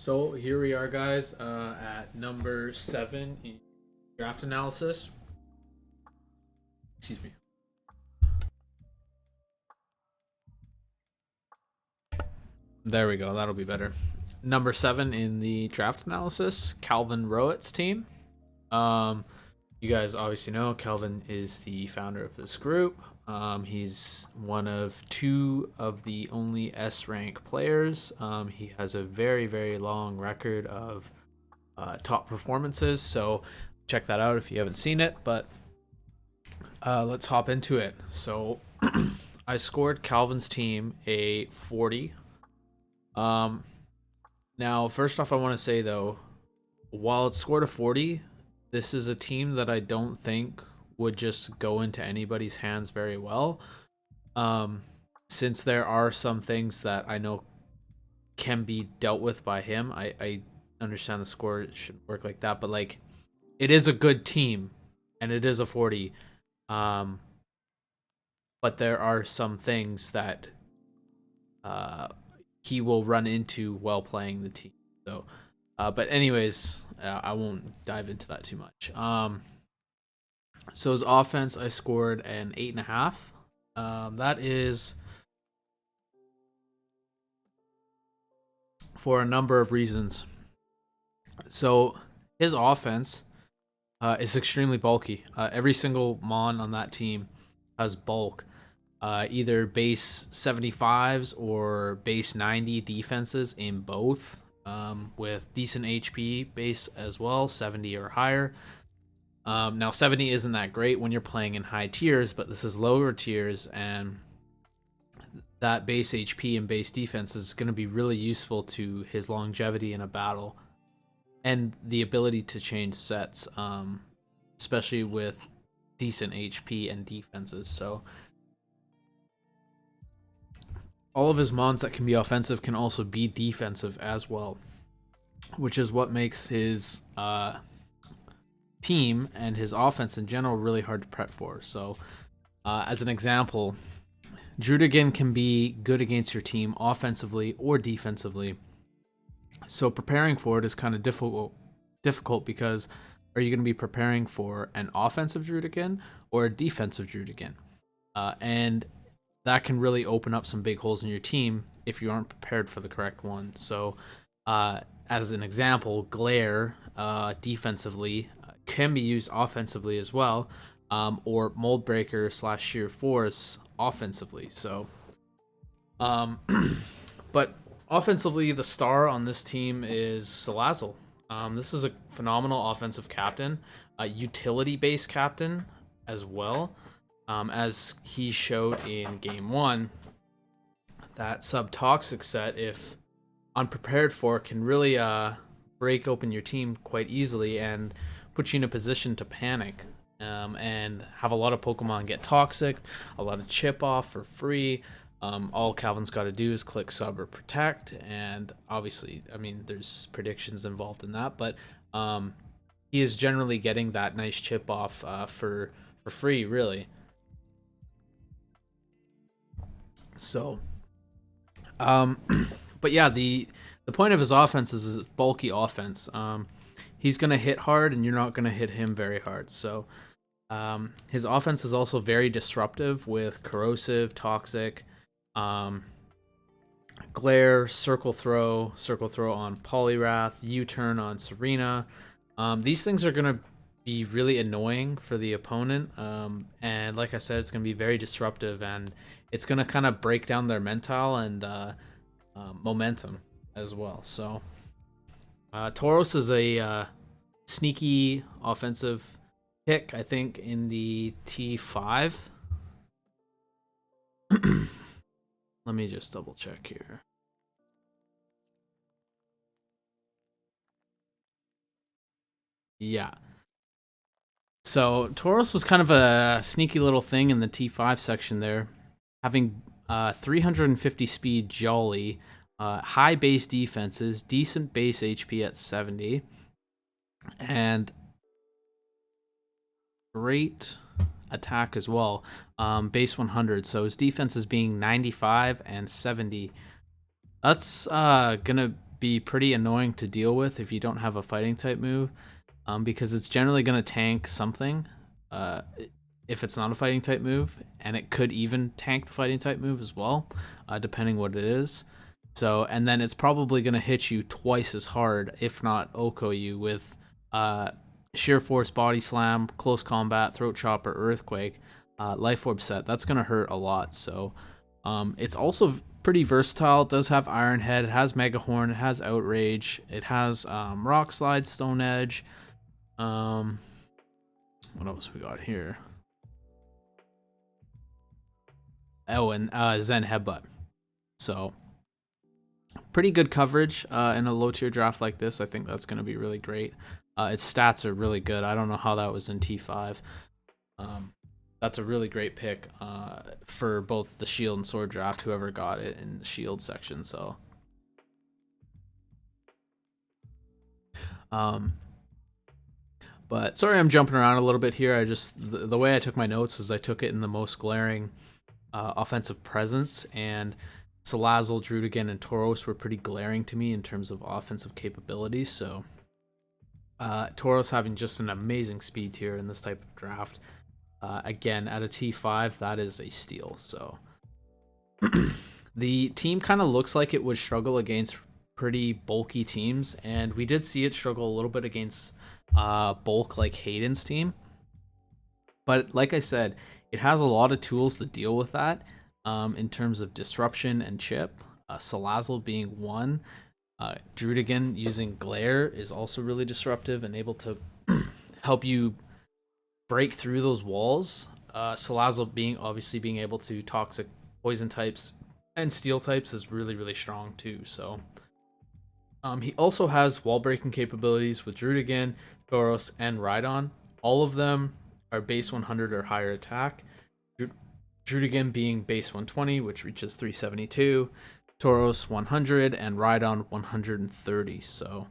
So here we are, guys, at number 7 in draft analysis. Excuse me. There we go. That'll be better. Number 7 in the draft analysis, Calvin Rowat's team. You guys obviously know Calvin is the founder of this group. He's one of 2 of the only S rank players. He has a very, very long record of top performances, so check that out if you haven't seen it. But let's hop into it. So I scored Calvin's team a 40. Now, first off, I want to say though, while it scored a 40, this is a team that I don't think would just go into anybody's hands very well. Since there are some things that I know can be dealt with by him, I understand the score shouldn't work like that, but like it is a good team and it is a 40. But there are some things that he will run into while playing the team. So, but anyways, I won't dive into that too much. So his offense, I scored an 8.5. That is for a number of reasons. So his offense is extremely bulky. Every single Mon on that team has bulk. Either base 75s or base 90 defenses in both, with decent HP base as well, 70 or higher. Now 70 isn't that great when you're playing in high tiers, but this is lower tiers, and that base HP and base defense is going to be really useful to his longevity in a battle and the ability to change sets, especially with decent HP and defenses. So all of his mons that can be offensive can also be defensive as well, which is what makes his team and his offense in general really hard to prep for. So as an example, Drudigan can be good against your team offensively or defensively. So preparing for it is kind of difficult because are you going to be preparing for an offensive Drudigan or a defensive Drudigan? And that can really open up some big holes in your team if you aren't prepared for the correct one. So as an example, Glare defensively can be used offensively as well, or Mold Breaker / Sheer Force offensively. So, but offensively, the star on this team is Salazzle. This is a phenomenal offensive captain, a utility-based captain as well. As he showed in Game 1, that sub-toxic set, if unprepared for, can really break open your team quite easily and put you in a position to panic and have a lot of Pokemon get toxic, a lot of chip off for free. All Calvin's got to do is click sub or protect, and obviously, I mean, there's predictions involved in that, but he is generally getting that nice chip off for free, really. So, but yeah, the point of his offense is his bulky offense. He's gonna hit hard, and you're not gonna hit him very hard. So, his offense is also very disruptive with corrosive, toxic, glare, circle throw on Poliwrath, U-turn on Serena. These things are gonna be really annoying for the opponent, and like I said, it's gonna be very disruptive, and it's gonna kind of break down their mental and momentum as well. So Tauros is a sneaky offensive pick, I think, in the T5. Let me just double check here. Yeah. So Tauros was kind of a sneaky little thing in the T5 section there, having 350 speed Jolly, high base defenses, decent base HP at 70, and great attack as well, base 100. So his defense is being 95 and 70. That's gonna be pretty annoying to deal with if you don't have a fighting type move, because it's generally going to tank something if it's not a fighting type move, and it could even tank the fighting type move as well, depending what it is. So, and then it's probably going to hit you twice as hard, if not Oko you, with Sheer Force, Body Slam, Close Combat, Throat Chopper, Earthquake, Life Orb set. That's going to hurt a lot. So it's also pretty versatile. It does have Iron Head, it has Mega Horn, it has Outrage, it has Rock Slide, Stone Edge. What else we got here? Oh, and Zen Headbutt. So pretty good coverage in a low tier draft like this. I think that's going to be really great. Its stats are really good. I don't know how that was in T5. That's a really great pick for both the shield and sword draft, whoever got it in the shield section. So but sorry, I'm jumping around a little bit here. I just the way I took my notes is I took it in the most glaring offensive presence, and Salazzle, Drudigan, and Tauros were pretty glaring to me in terms of offensive capabilities. So Tauros having just an amazing speed tier in this type of draft. Again, at a T5, that is a steal. So the team kind of looks like it would struggle against pretty bulky teams, and we did see it struggle a little bit against bulk like Hayden's team. But like I said, it has a lot of tools to deal with that in terms of disruption and chip. Salazzle being one. Drudigan using Glare is also really disruptive and able to help you break through those walls. Salazzle being able to toxic poison types and steel types is really, really strong too. So he also has wall breaking capabilities with Drudigan, Tauros, and Rhydon. All of them are base 100 or higher attack. Drudigan being base 120, which reaches 372, Tauros 100, and Rhydon 130. So,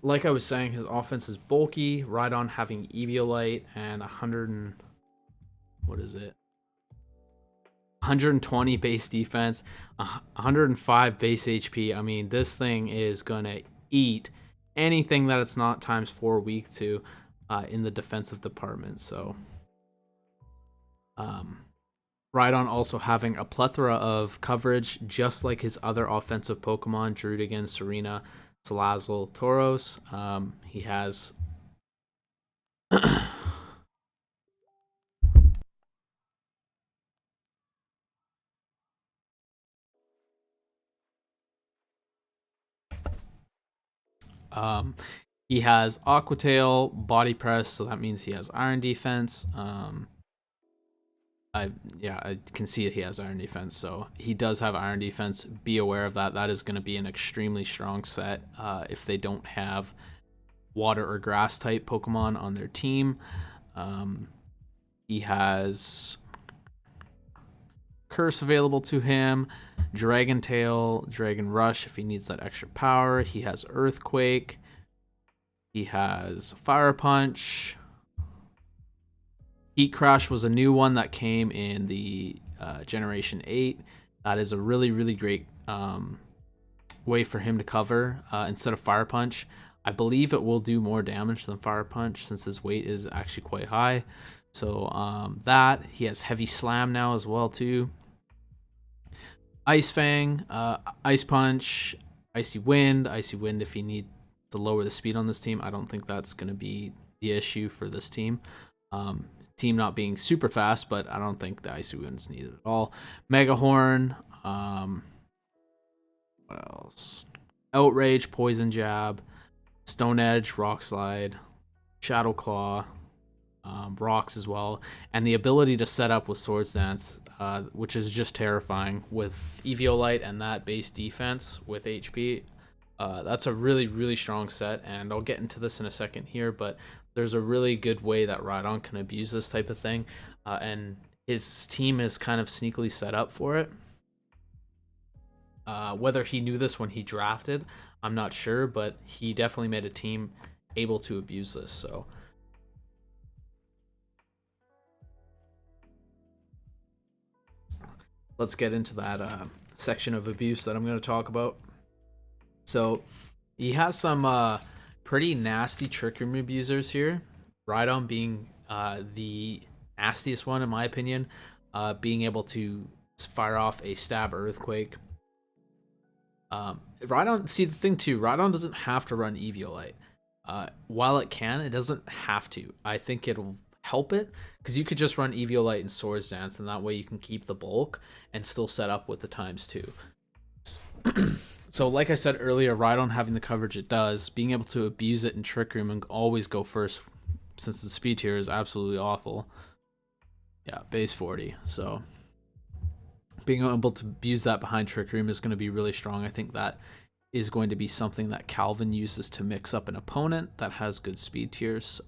like I was saying, his offense is bulky. Rhydon having Eviolite and 120 base defense, 105 base HP. I mean, this thing is gonna eat anything that it's not times 4 weak to in the defensive department. So Rhydon also having a plethora of coverage, just like his other offensive Pokemon, Drudigan, Serena, Salazzle, Tauros. He has he has Aqua Tail, Body Press, so that means he has Iron Defense. I can see that he has Iron Defense, so he does have Iron Defense. Be aware of that. That is going to be an extremely strong set if they don't have water or grass type Pokemon on their team. He has Curse available to him, Dragon Tail, Dragon Rush if he needs that extra power. He has Earthquake. He has Fire Punch. Heat Crash was a new one that came in the Generation 8. That is a really, really great way for him to cover instead of Fire Punch. I believe it will do more damage than Fire Punch since his weight is actually quite high. So that, he has Heavy Slam now as well too. Ice Fang, Ice Punch, Icy Wind if you need to lower the speed on this team. I don't think that's going to be the issue for this team. Team not being super fast, but I don't think the Icy Wind is needed at all. Mega Horn, what else? Outrage, Poison Jab, Stone Edge, Rock Slide, Shadow Claw, Rocks as well, and the ability to set up with Swords Dance, which is just terrifying with Eviolite and that base defense with HP. That's a really, really strong set, and I'll get into this in a second here, but there's a really good way that Rhydon can abuse this type of thing, and his team is kind of sneakily set up for it. Whether he knew this when he drafted, I'm not sure, but he definitely made a team able to abuse this. So let's get into that section of abuse that I'm going to talk about. So he has some pretty nasty trick room abusers here. Rhydon being the nastiest one in my opinion, being able to fire off a stab earthquake. Rhydon, see the thing too, Rhydon doesn't have to run Eviolite. While it can, it doesn't have to. I think it'll help it because you could just run Eviolite and Swords Dance, and that way you can keep the bulk and still set up with the ×2. So like I said earlier, Rhydon having the coverage it does, being able to abuse it in Trick Room and always go first since the speed tier is absolutely awful. Yeah, base 40. So being able to use that behind Trick Room is going to be really strong. I think that is going to be something that Calvin uses to mix up an opponent that has good speed tiers.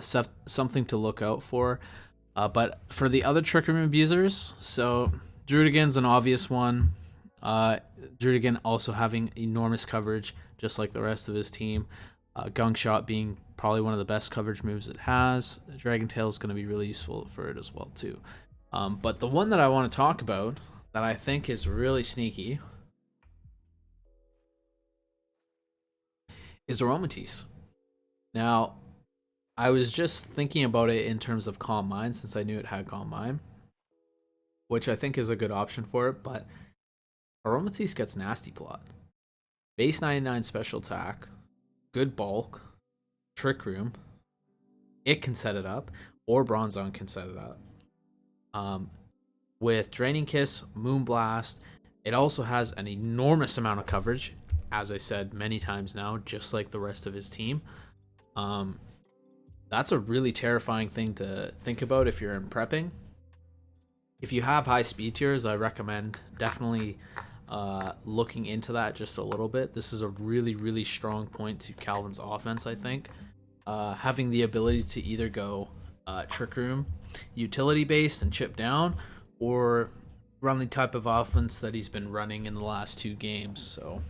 So something to look out for. But for the other Trick Room abusers, so Drudigan's an obvious one. Drudigan also having enormous coverage, just like the rest of his team. Gunk Shot being probably one of the best coverage moves it has. Dragon Tail is going to be really useful for it as well too. But the one that I want to talk about that I think is really sneaky is Aromatisse. Now, I was just thinking about it in terms of Calm Mind since I knew it had Calm Mind, which I think is a good option for it, but Aromatisse gets Nasty Plot. Base 99 special attack, good bulk, Trick Room, it can set it up, or Bronzong can set it up. With Draining Kiss, Moonblast, it also has an enormous amount of coverage, as I said many times now, just like the rest of his team. That's a really terrifying thing to think about if you're in prepping. If you have high speed tiers, I recommend definitely looking into that just a little bit. This is a really, really strong point to Calvin's offense, I think. Having the ability to either go Trick Room, utility based and chip down, or run the type of offense that he's been running in the last 2 games. So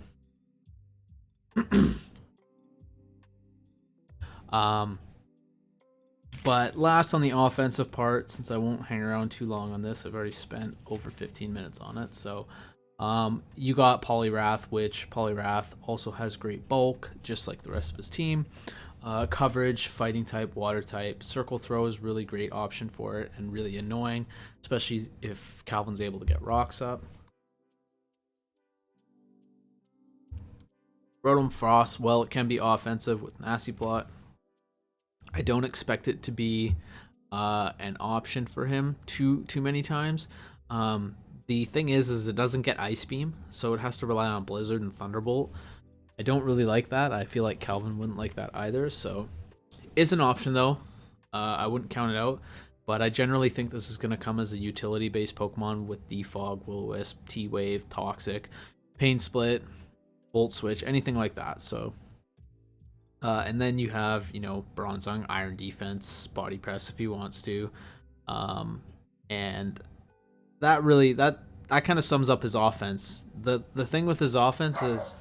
but last on the offensive part, since I won't hang around too long on this, I've already spent over 15 minutes on it. So you got Poliwrath, which Poliwrath also has great bulk, just like the rest of his team. Coverage, fighting type, water type. Circle Throw is really great option for it and really annoying, especially if Calvin's able to get rocks up. Rotom Frost, well, it can be offensive with Nasty Plot. I don't expect it to be an option for him too many times. The thing is it doesn't get Ice Beam, so it has to rely on Blizzard and Thunderbolt. I don't really like that. I feel like Calvin wouldn't like that either, so it's an option though. I wouldn't count it out, but I generally think this is going to come as a utility-based Pokemon with Defog, Will-O-Wisp, T-Wave, Toxic, Pain Split, Volt Switch, anything like that. So and then you have, Bronzong, Iron Defense, Body Press if he wants to. And that really, that kind of sums up his offense. The thing with his offense is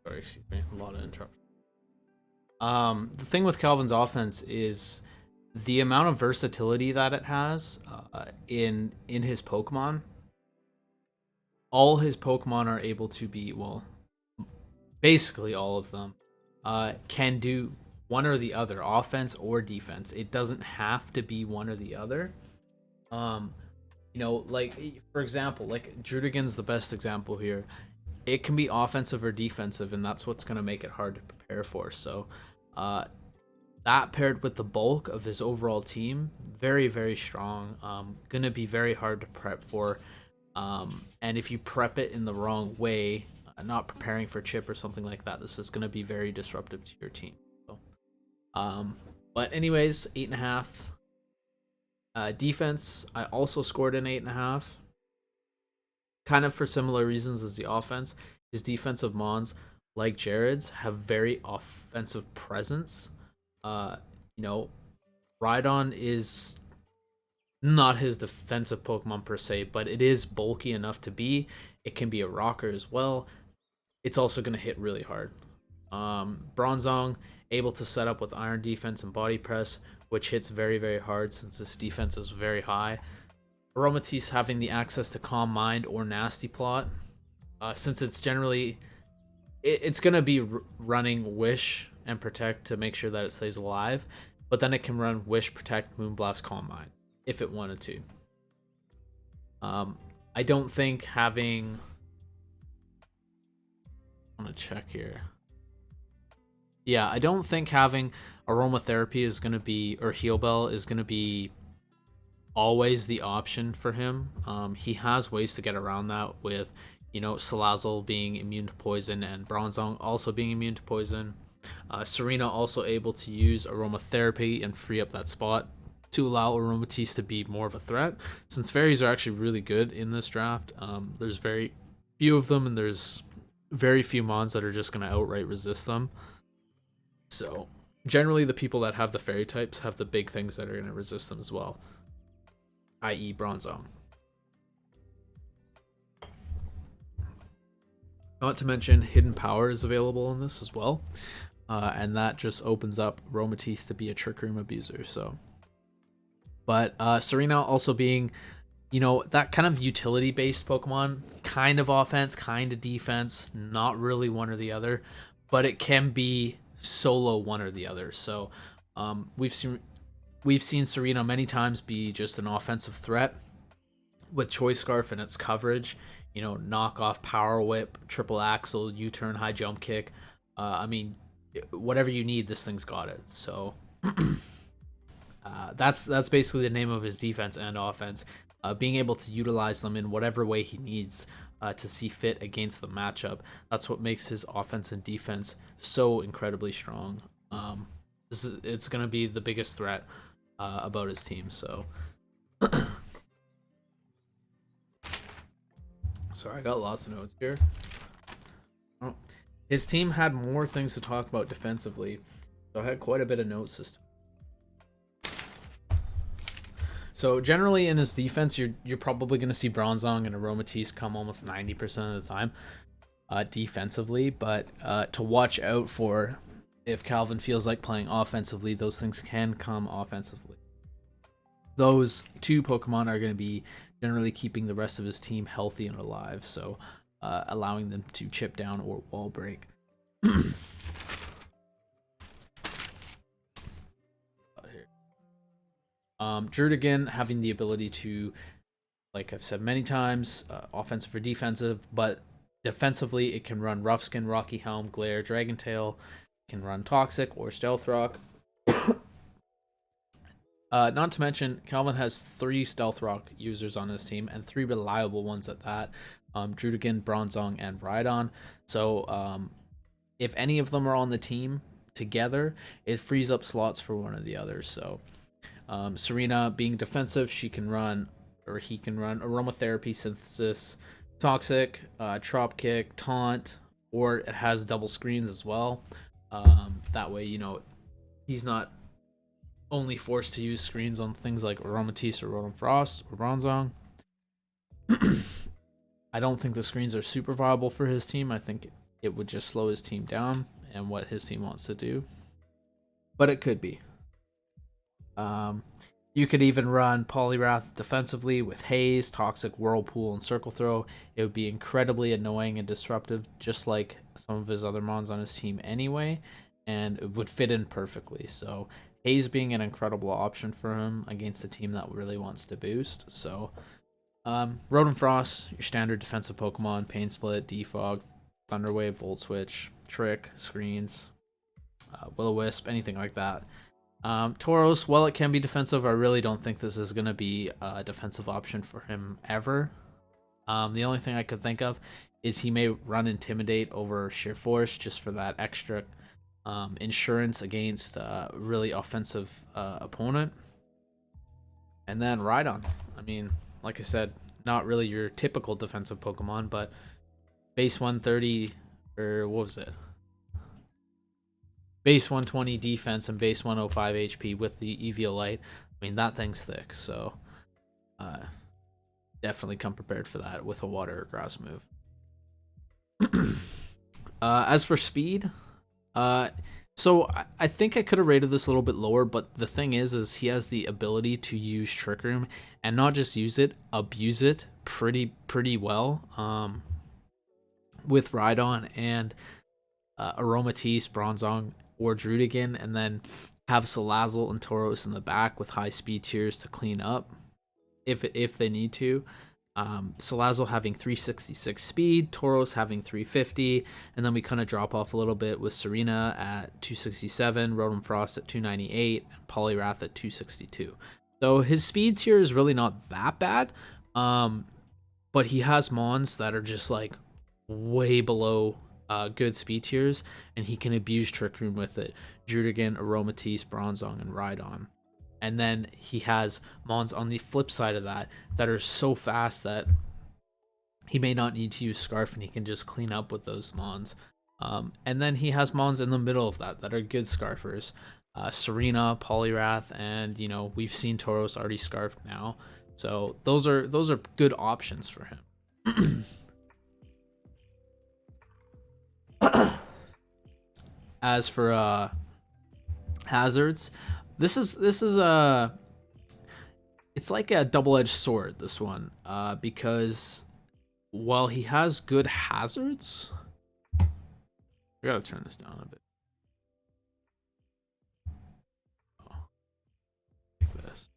sorry, excuse me, a lot of interruptions. The thing with Calvin's offense is the amount of versatility that it has in his Pokemon. All his Pokemon are able to be, well, basically all of them can do one or the other, offense or defense. It doesn't have to be one or the other. Like for example, like Drudigan's the best example here. It can be offensive or defensive, and that's what's going to make it hard to prepare for. So that paired with the bulk of his overall team, very, very strong. Going to be very hard to prep for. And if you prep it in the wrong way, not preparing for chip or something like that, this is going to be very disruptive to your team. So, but anyways, 8.5. Defense, I also scored an 8.5. Kind of for similar reasons as the offense. His defensive mons, like Jared's, have very offensive presence. Rhydon is not his defensive Pokemon per se, but it is bulky enough to be. It can be a rocker as well. It's also going to hit really hard. Bronzong able to set up with Iron Defense and Body Press, which hits very, very hard since this defense is very high. Aromatisse having the access to Calm Mind or Nasty Plot, since it's generally it's gonna be running Wish and Protect to make sure that it stays alive, but then it can run Wish, Protect, Moonblast, Calm Mind if it wanted to. I don't think having. I want to check here. Yeah, I don't think having Aromatherapy is gonna be, or Heal Bell is gonna be always the option for him. He has ways to get around that with, Salazzle being immune to poison and Bronzong also being immune to poison. Serena also able to use Aromatherapy and free up that spot to allow Aromatisse to be more of a threat. Since fairies are actually really good in this draft, there's very few of them, and there's very few mons that are just going to outright resist them. So generally, the people that have the fairy types have the big things that are going to resist them as well, i.e. Bronzong. Not to mention, Hidden Power is available in this as well, and that just opens up Aromatisse to be a Trick Room abuser. So, but Serena also being, that kind of utility-based Pokemon, kind of offense, kind of defense, not really one or the other, but it can be solo one or the other. So, we've seen Serena many times be just an offensive threat with Choice Scarf and its coverage. Knock off Power Whip, Triple Axle, U-turn, high jump kick. Whatever you need, this thing's got it. So that's basically the name of his defense and offense. Being able to utilize them in whatever way he needs to see fit against the matchup. That's what makes his offense and defense so incredibly strong. It's going to be the biggest threat about his team. So. Sorry, I got lots of notes here. Oh. His team had more things to talk about defensively, so I had quite a bit of notes this time. So generally in his defense, you're probably going to see Bronzong and Aromatisse come almost 90% of the time defensively, but to watch out for if Calvin feels like playing offensively, those things can come offensively. Those two Pokemon are going to be generally keeping the rest of his team healthy and alive, so allowing them to chip down or wall break. Drudigan having the ability to, like I've said many times, offensive or defensive, but defensively it can run Rough Skin, Rocky Helm, Glare, Dragon Tail, can run Toxic or Stealth Rock. Not to mention, Calvin has 3 Stealth Rock users on his team, and 3 reliable ones at that. Drudigan, Bronzong, and Rhydon. So, if any of them are on the team together, it frees up slots for one or the other. So, Serena being defensive, he can run Aromatherapy, Synthesis, Toxic, Trop Kick, Taunt, or it has double screens as well. That way, he's not only forced to use screens on things like Aromatisse or Rotom Frost or Bronzong. I don't think the screens are super viable for his team. I think it would just slow his team down and what his team wants to do. But it could be. You could even run Poliwrath defensively with Haze, Toxic, Whirlpool, and Circle Throw. It would be incredibly annoying and disruptive, just like some of his other mons on his team anyway, and it would fit in perfectly. So Haze being an incredible option for him against a team that really wants to boost. So, Rotom Frost, your standard defensive Pokemon, Pain Split, Defog, Thunder Wave, Volt Switch, Trick, Screens, Will-O-Wisp, anything like that. Tauros, while it can be defensive, I really don't think this is going to be a defensive option for him ever. The only thing I could think of is he may run Intimidate over Sheer Force just for that extra insurance against a really offensive opponent. And then Rhydon. I mean, like I said, not really your typical defensive Pokemon, but base 130, or what was it? Base 120 defense and base 105 HP with the Eviolite. I mean, that thing's thick, so definitely come prepared for that with a water or grass move. As for speed, so I think I could have rated this a little bit lower, but the thing is he has the ability to use Trick Room and not just use it, abuse it pretty well. With Rhydon and Aromatisse, Bronzong, or Drudigan, and then have Salazzle and Tauros in the back with high speed tiers to clean up if they need to. Salazzle having 366 speed, Tauros having 350, and then we kind of drop off a little bit with Serena at 267, Rotom Frost at 298, and Poliwrath at 262. So his speed tier is really not that bad, but he has Mons that are just like way below good speed tiers, and he can abuse Trick Room with it. Drudigan, Aromatisse, Bronzong, and Rhydon. And then he has Mons on the flip side of that are so fast that he may not need to use Scarf, and he can just clean up with those Mons. And then he has Mons in the middle of that are good Scarfers. Serena, Poliwrath, and we've seen Tauros already Scarfed now. So those are good options for him. As for hazards, this is it's like a double-edged sword, this one, because while he has good hazards, I gotta turn this down a bit. Like this.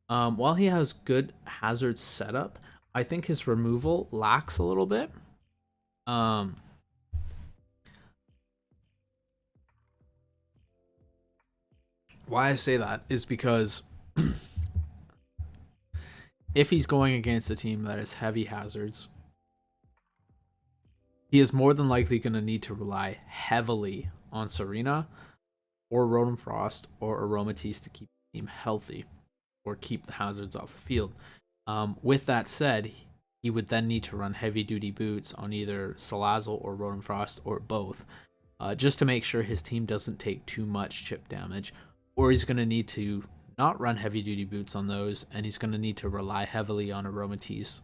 While he has good hazard setup, I think his removal lacks a little bit. Why I say that is because if he's going against a team that is heavy hazards, he is more than likely going to need to rely heavily on Serena or Rotom Frost or Aromatisse to keep the team healthy or keep the hazards off the field. With that said, he would then need to run heavy duty boots on either Salazzle or Rotom Frost or both, just to make sure his team doesn't take too much chip damage, or he's going to need to not run heavy duty boots on those, and he's going to need to rely heavily on Aromatisse's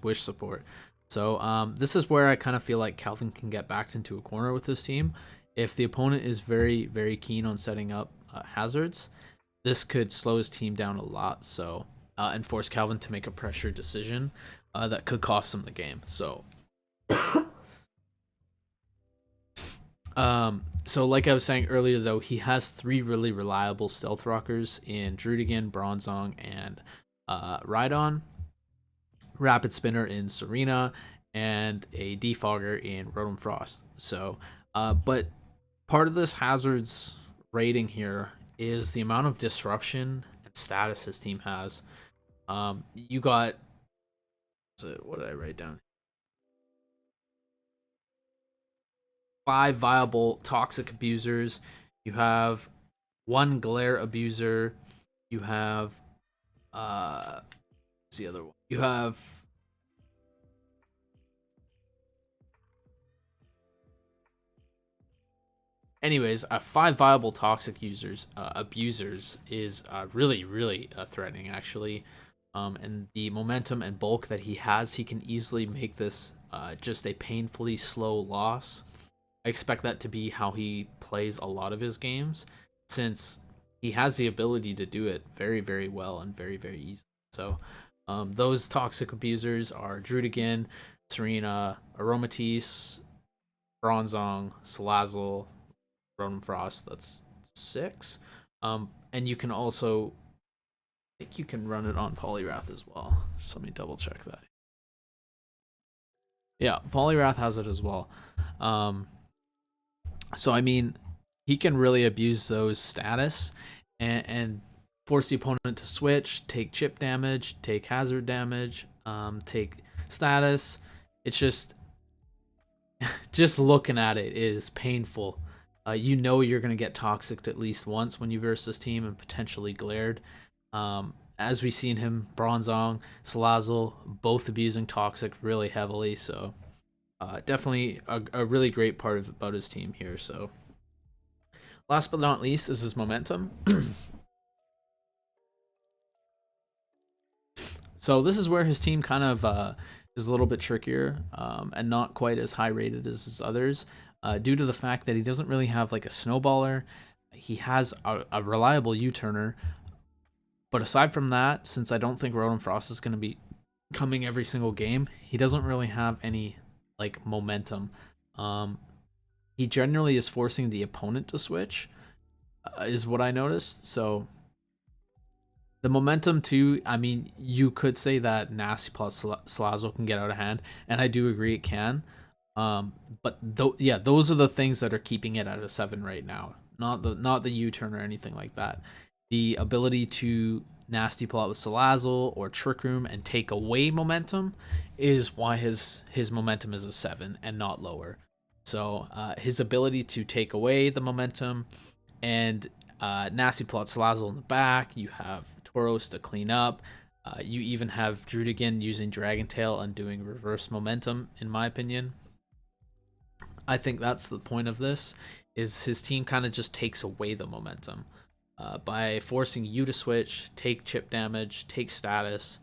wish support. So this is where I kind of feel like Calvin can get backed into a corner with this team. If the opponent is very, very keen on setting up hazards, this could slow his team down a lot, so and force Calvin to make a pressure decision that could cost him the game. So so like I was saying earlier, though, he has 3 really reliable stealth rockers in Drudigan, Bronzong, and Rhydon, Rapid Spinner in Serena, and a Defogger in Rotom Frost. So, but part of this hazards rating here is the amount of disruption and status his team has. You got, what did I write down? 5 viable toxic abusers. You have 1 glare abuser. You have what's the other one? You have anyways, 5 viable toxic abusers is really threatening, actually. And the momentum and bulk that he has, he can easily make this just a painfully slow loss. I expect that to be how he plays a lot of his games, since he has the ability to do it very, very well and very, very easily. So those toxic abusers are Drudigan, Serena, Aromatisse, Bronzong, Salazzle, Rotom Frost. That's 6. And you can also, I think you can run it on Poliwrath as well. Just let me double check that. Yeah, Poliwrath has it as well. So I mean, he can really abuse those status and force the opponent to switch, take chip damage, take hazard damage, take status. It's just looking at it is painful. You're gonna get toxic at least once when you verse this team and potentially glared. As we've seen him, Bronzong, Salazzle, both abusing toxic really heavily. So definitely a really great part about his team here. So last but not least is his momentum. So this is where his team kind of is a little bit trickier and not quite as high rated as his others, due to the fact that he doesn't really have like a snowballer. He has a reliable U-turner, but aside from that, since I don't think Rotom Frost is going to be coming every single game, he doesn't really have any like momentum. Um, he generally is forcing the opponent to switch, is what I noticed. So the momentum too. I mean, you could say that Nasty plus Salazzle can get out of hand, and I do agree it can. But yeah, those are the things that are keeping it at a 7 right now. Not the U-turn or anything like that. The ability to Nasty plot with Salazzle or Trick Room and take away momentum is why his momentum is a 7 and not lower. So his ability to take away the momentum and Nasty plot Salazzle in the back. You have Tauros to clean up. You even have Drudigan using Dragon Tail and doing reverse momentum, in my opinion. I think that's the point of this, is his team kind of just takes away the momentum by forcing you to switch, take chip damage, take status.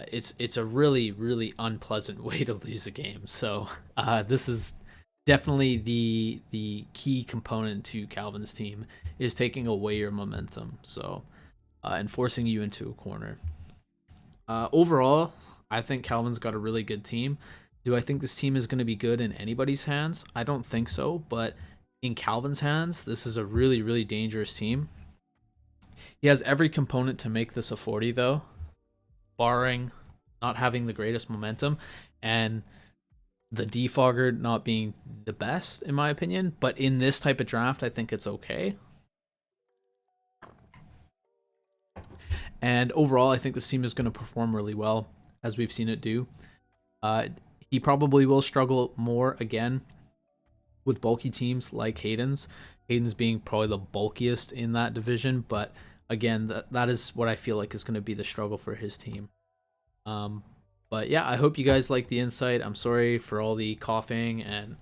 It's a really, really unpleasant way to lose a game. So this is definitely the key component to Calvin's team, is taking away your momentum. So and forcing you into a corner. Overall, I think Calvin's got a really good team. Do I think this team is going to be good in anybody's hands? I don't think so, but in Calvin's hands, this is a really, really dangerous team. He has every component to make this a 40, though, barring not having the greatest momentum and the defogger not being the best, in my opinion. But in this type of draft, I think it's okay. And overall, I think this team is going to perform really well, as we've seen it do. He probably will struggle more again with bulky teams like Hayden's. Hayden's being probably the bulkiest in that division, but again, that is what I feel like is going to be the struggle for his team. But yeah, I hope you guys like the insight. I'm sorry for all the coughing and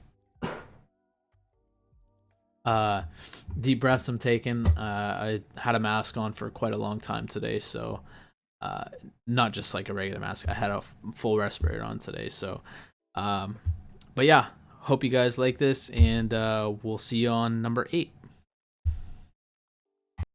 deep breaths I'm taking. I had a mask on for quite a long time today, so not just like a regular mask. I had a full respirator on today, so but yeah, hope you guys like this, and we'll see you on number 8.